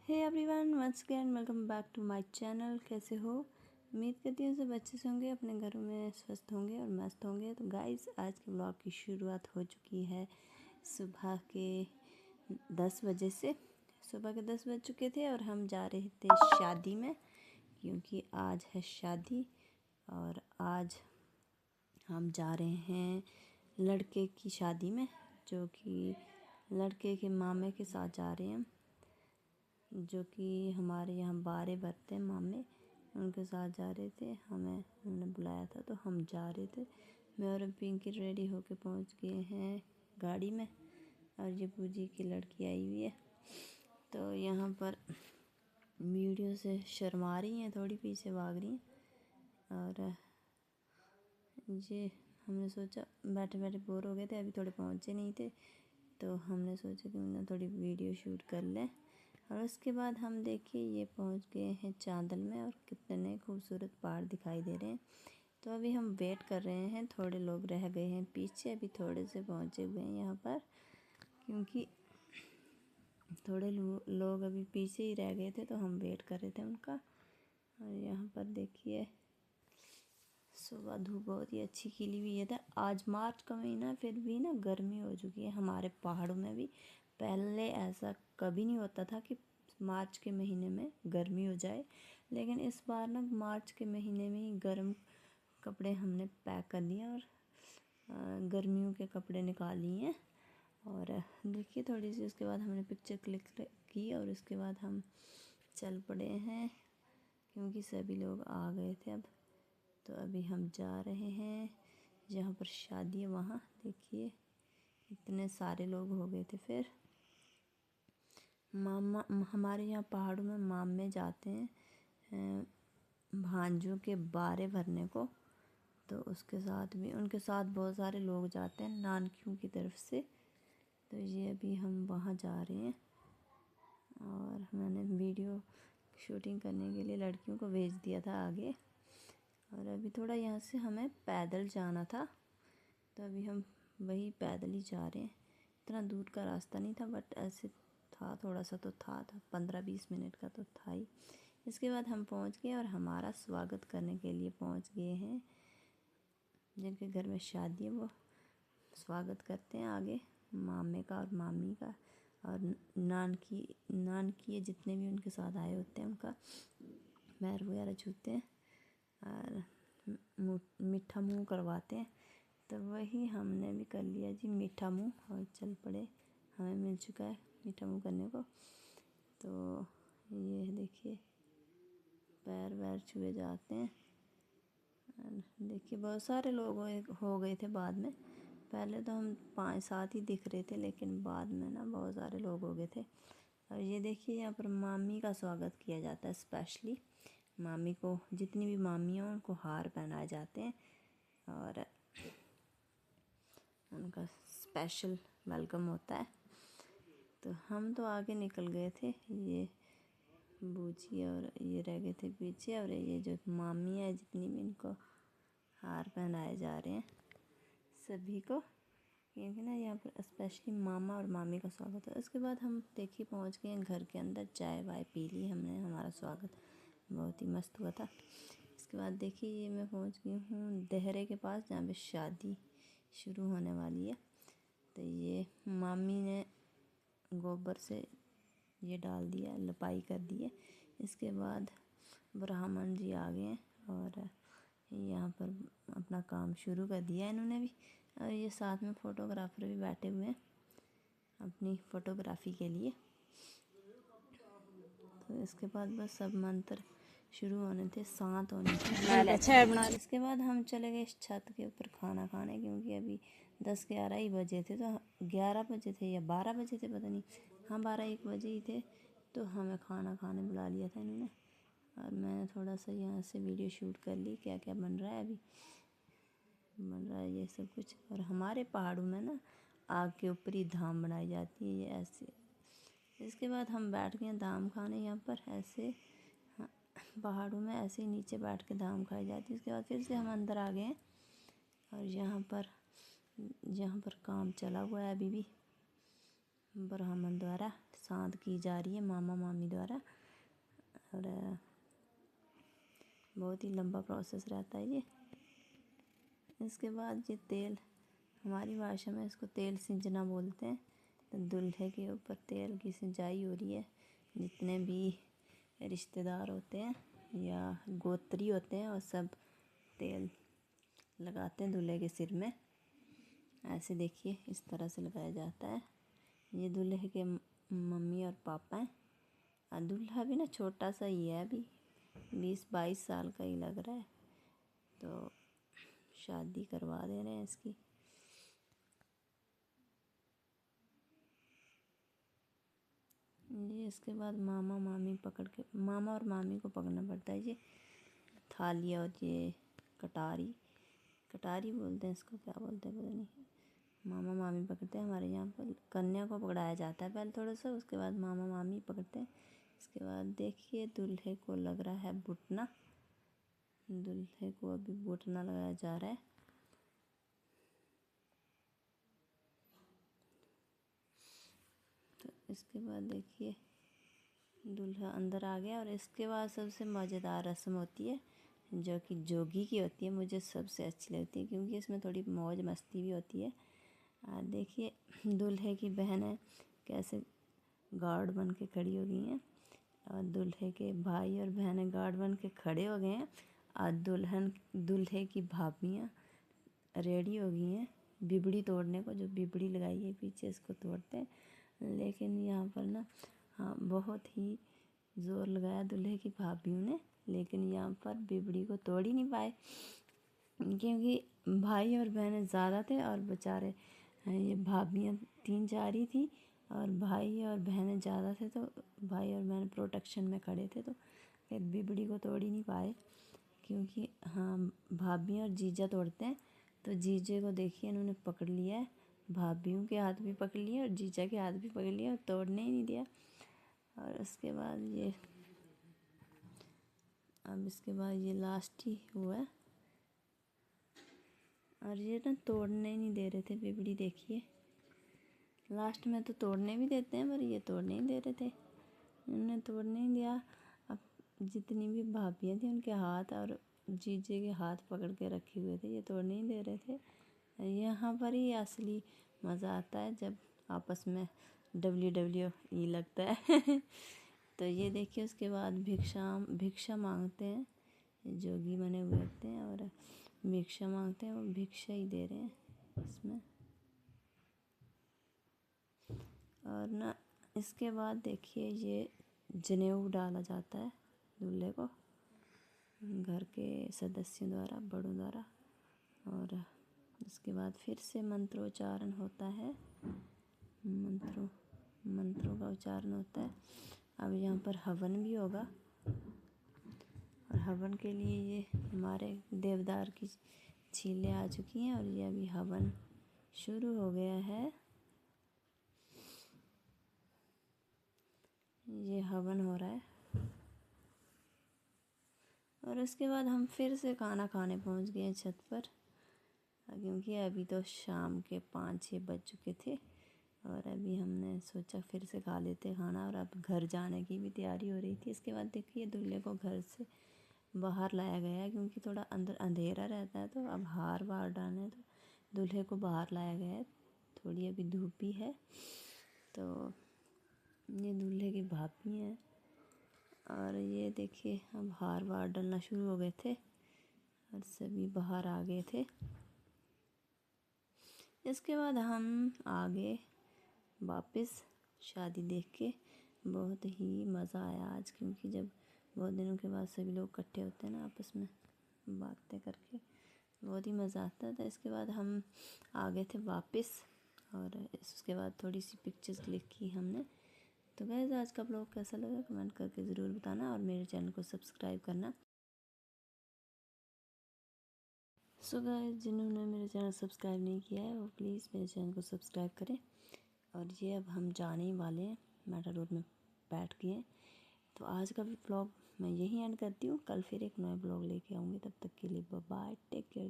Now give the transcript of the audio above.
Hey everyone, once again welcome back to my channel. कैसे हो? उम्मीद करती हूँ सब अच्छे से होंगे, अपने घरों में स्वस्थ होंगे और मस्त होंगे। तो गाइस, आज के ब्लॉग की शुरुआत हो चुकी है सुबह के 10 बजे से। सुबह के 10 बज चुके थे और हम जा रहे थे शादी में, क्योंकि आज है शादी। और आज हम जा रहे हैं लड़के की शादी में, जो कि लड़के के मामे के साथ जा रहे हैं, जो कि हमारे यहाँ बारे बरते हैं मामे, उनके साथ जा रहे थे। हमें उन्होंने बुलाया था तो हम जा रहे थे। मैं और पिंकी रेडी होके पहुँच गए हैं गाड़ी में, और ये पूजी की लड़की आई हुई है। तो यहाँ पर वीडियो से शर्मा रही हैं, थोड़ी पीछे भाग रही हैं। और ये हमने सोचा, बैठे बैठे बोर हो गए थे, अभी थोड़े पहुँचे नहीं थे, तो हमने सोचा कि उन्हें थोड़ी वीडियो शूट कर लें। और उसके बाद हम देखिए ये पहुंच गए हैं चांदल में, और कितने खूबसूरत पहाड़ दिखाई दे रहे हैं। तो अभी हम वेट कर रहे हैं, थोड़े लोग रह गए हैं पीछे, अभी थोड़े से पहुंचे हुए हैं यहाँ पर, क्योंकि थोड़े लोग अभी पीछे ही रह गए थे, तो हम वेट कर रहे थे उनका। और यहाँ पर देखिए सुबह धूप बहुत ही अच्छी खिली हुई है। आज मार्च का महीना, फिर भी ना गर्मी हो चुकी है हमारे पहाड़ों में भी। पहले ऐसा कभी नहीं होता था कि मार्च के महीने में गर्मी हो जाए, लेकिन इस बार ना मार्च के महीने में ही गर्म कपड़े हमने पैक कर लिए और गर्मियों के कपड़े निकाल लिए हैं। और देखिए थोड़ी सी उसके बाद हमने पिक्चर क्लिक की, और उसके बाद हम चल पड़े हैं, क्योंकि सभी लोग आ गए थे अब। तो अभी हम जा रहे हैं जहाँ पर शादी है, वहाँ देखिए इतने सारे लोग हो गए थे। फिर मामा, हमारे यहाँ पहाड़ों में मामे जाते हैं भांजों के बारे भरने को, तो उसके साथ भी उनके साथ बहुत सारे लोग जाते हैं नानकियों की तरफ से। तो ये अभी हम वहाँ जा रहे हैं, और मैंने वीडियो शूटिंग करने के लिए लड़कियों को भेज दिया था आगे। और अभी थोड़ा यहाँ से हमें पैदल जाना था, तो अभी हम वही पैदल ही जा रहे हैं। इतना दूर का रास्ता नहीं था, बट ऐसे था, थोड़ा सा तो था 15-20 मिनट का तो था ही। इसके बाद हम पहुँच गए, और हमारा स्वागत करने के लिए पहुँच गए हैं जिनके घर में शादी है, वो स्वागत करते हैं आगे मामे का और मामी का, और नानकी जितने भी उनके साथ आए होते हैं उनका पैर वगैरह छूते हैं और मीठा मुँह करवाते हैं। तो वही हमने भी कर लिया जी, मीठा मुँह, और चल पड़े। हमें मिल चुका है मीठा मुँह करने को। तो ये देखिए पैर वैर छुए जाते हैं। देखिए बहुत सारे लोग हो गए थे बाद में। पहले तो हम 5-7 ही दिख रहे थे, लेकिन बाद में ना बहुत सारे लोग हो गए थे। और ये देखिए यहाँ पर मामी का स्वागत किया जाता है स्पेशली। मामी को, जितनी भी मामी हैं उनको हार पहनाए जाते हैं, और उनका स्पेशल वेलकम होता है। तो हम तो आगे निकल गए थे, ये बूजी और ये रह गए थे पीछे। और ये जो मामी है जितनी भी, इनको हार पहनाए जा रहे हैं सभी को, क्योंकि ना यहाँ पर स्पेशली मामा और मामी का स्वागत है। उसके बाद हम देखिए पहुँच गए हैं घर के अंदर, चाय वाय पी ली हमने, हमारा स्वागत बहुत ही मस्त हुआ था। इसके बाद देखिए ये मैं पहुँच गई हूँ देहरे के पास, जहाँ पे शादी शुरू होने वाली है। तो ये मामी ने गोबर से ये डाल दिया, लपाई कर दी है। इसके बाद ब्राह्मण जी आ गए हैं, और यहाँ पर अपना काम शुरू कर दिया इन्होंने भी। और ये साथ में फ़ोटोग्राफर भी बैठे हुए हैं अपनी फ़ोटोग्राफी के लिए। तो इसके बाद बस सब मंत्र शुरू होने थे, शांत होने थे। इसके बाद हम चले गए छत के ऊपर खाना खाने, क्योंकि अभी 10-11 ही बजे थे। तो 11 बजे थे या 12 बजे थे, पता नहीं, हाँ 12-1 बजे ही थे। तो हमें खाना खाने बुला लिया था इन्होंने, और मैंने थोड़ा सा यहाँ से वीडियो शूट कर ली, क्या क्या बन रहा है। अभी बन रहा है ये सब कुछ। और हमारे पहाड़ों में ना आग के ऊपर ही धाम बनाई जाती है, ये ऐसे। इसके बाद हम बैठ गए धाम खाने यहाँ पर, ऐसे पहाड़ों में ऐसे ही नीचे बैठ के धाम खाई जाती है। उसके बाद फिर से हम अंदर आ गए हैं, और यहाँ पर काम चला हुआ है अभी भी। ब्राह्मण द्वारा शांत की जा रही है, मामा मामी द्वारा। और बहुत ही लंबा प्रोसेस रहता है ये। इसके बाद ये तेल, हमारी भाषा में इसको तेल सिंचना बोलते हैं। तो दूल्हे के ऊपर तेल की सिंचाई हो रही है। जितने भी रिश्तेदार होते हैं या गोत्री होते हैं वो सब तेल लगाते हैं दूल्हे के सिर में। ऐसे देखिए, इस तरह से लगाया जाता है। ये दूल्हे के मम्मी और पापा हैं। और दूल्हा भी ना छोटा सा ही है, अभी 20-22 साल का ही लग रहा है। तो शादी करवा दे रहे हैं इसकी। ये इसके बाद मामा और मामी को पकड़ना पड़ता है। ये थाली और ये कटारी बोलते हैं इसको, क्या बोलते हैं पता नहीं। मामा मामी पकड़ते हैं। हमारे यहाँ पर कन्या को पकड़ाया जाता है पहले थोड़ा सा, उसके बाद मामा मामी पकड़ते हैं। इसके बाद देखिए दूल्हे को लग रहा है बुटना। दूल्हे को अभी बुटना लगाया जा रहा है। तो इसके बाद देखिए दूल्हा अंदर आ गया। और इसके बाद सबसे मज़ेदार रस्म होती है जो कि जोगी की होती है। मुझे सबसे अच्छी लगती है क्योंकि इसमें थोड़ी मौज मस्ती भी होती है। देखिए दूल्हे की बहनें कैसे गार्ड बन के खड़ी हो गई हैं और दूल्हे के भाई और बहनें गार्ड बन के खड़े हो गए हैं। और दूल्हे की भाभियाँ रेडी हो गई हैं बिबड़ी तोड़ने को। जो बिबड़ी लगाई है पीछे, इसको तोड़ते हैं। लेकिन यहाँ पर ना बहुत ही ज़ोर लगाया दूल्हे की भाभियों ने, लेकिन यहाँ पर बिबड़ी को तोड़ ही नहीं पाए क्योंकि भाई और बहनें ज़्यादा थे और बेचारे ये भाभियाँ 3-4 ही थी और भाई और बहनें ज़्यादा थे। तो भाई और बहन प्रोटेक्शन में खड़े थे, तो फिर बिबड़ी को तोड़ ही नहीं पाए क्योंकि भाभियाँ और जीजा तोड़ते हैं। तो जीजे को देखिए इन्होंने पकड़ लिया है, भाभियों के हाथ भी पकड़ लिए और जीजा के हाथ भी पकड़ लिया और तोड़ने ही नहीं दिया। और उसके बाद इसके बाद ये लास्ट ही हुआ है। और ये ना तोड़ने ही नहीं दे रहे थे बिबड़ी। देखिए लास्ट में तो तोड़ने भी देते हैं, पर ये तोड़ने ही दे रहे थे, इन्होंने तोड़ने ही दिया। अब जितनी भी भाभियाँ थी उनके हाथ और जीजे के हाथ पकड़ के रखे हुए थे, ये तोड़ने ही दे रहे थे। यहाँ पर ही असली मज़ा आता है जब आपस में WWE लगता है। तो ये देखिए उसके बाद भिक्षा मांगते हैं। जोगी बने हुए होते हैं और भिक्षा मांगते हैं, वो भिक्षा ही दे रहे हैं इसमें। और ना इसके बाद देखिए ये जनेऊ डाला जाता है दूल्हे को घर के सदस्यों द्वारा, बड़ों द्वारा। और इसके बाद फिर से मंत्रोच्चारण होता है। मंत्रों का उच्चारण होता है। अब यहाँ पर हवन भी होगा और हवन के लिए ये हमारे देवदार की छीलें आ चुकी हैं और ये अभी हवन शुरू हो गया है। ये हवन हो रहा है और उसके बाद हम फिर से खाना खाने पहुंच गए हैं छत पर क्योंकि अभी तो शाम के 5-6 बज चुके थे और अभी हमने सोचा फिर से खा लेते खाना। और अब घर जाने की भी तैयारी हो रही थी। इसके बाद देखिए दूल्हे को घर से बाहर लाया गया है क्योंकि थोड़ा अंदर अंधेरा रहता है, तो अब हार बाहर डालने, तो दूल्हे को बाहर लाया गया है। थोड़ी अभी धूप भी है। तो ये दूल्हे की भाभी हैं और ये देखिए अब हार बाहर डालना शुरू हो गए थे और सभी बाहर आ गए थे। इसके बाद हम आ गए वापस शादी देख के। बहुत ही मज़ा आया आज क्योंकि जब बहुत दिनों के बाद सभी लोग इकट्ठे होते हैं ना आपस में बातें करके, बहुत ही मज़ा आता था। इसके बाद हम आ गए थे वापस और उसके बाद थोड़ी सी पिक्चर्स क्लिक की हमने। तो गाइस आज का ब्लॉग कैसा लगा कमेंट करके ज़रूर बताना और मेरे चैनल को सब्सक्राइब करना। सो गाइस जिन्होंने मेरे चैनल सब्सक्राइब नहीं किया है वो प्लीज़ मेरे चैनल को सब्सक्राइब करें। और ये अब हम जाने ही वाले हैं, मैटाडोर में बैठ गए हैं। तो आज का भी ब्लॉग मैं यहीं एंड करती हूँ। कल फिर एक नया ब्लॉग लेके आऊँगी, तब तक के लिए बाय बाय, टेक केयर।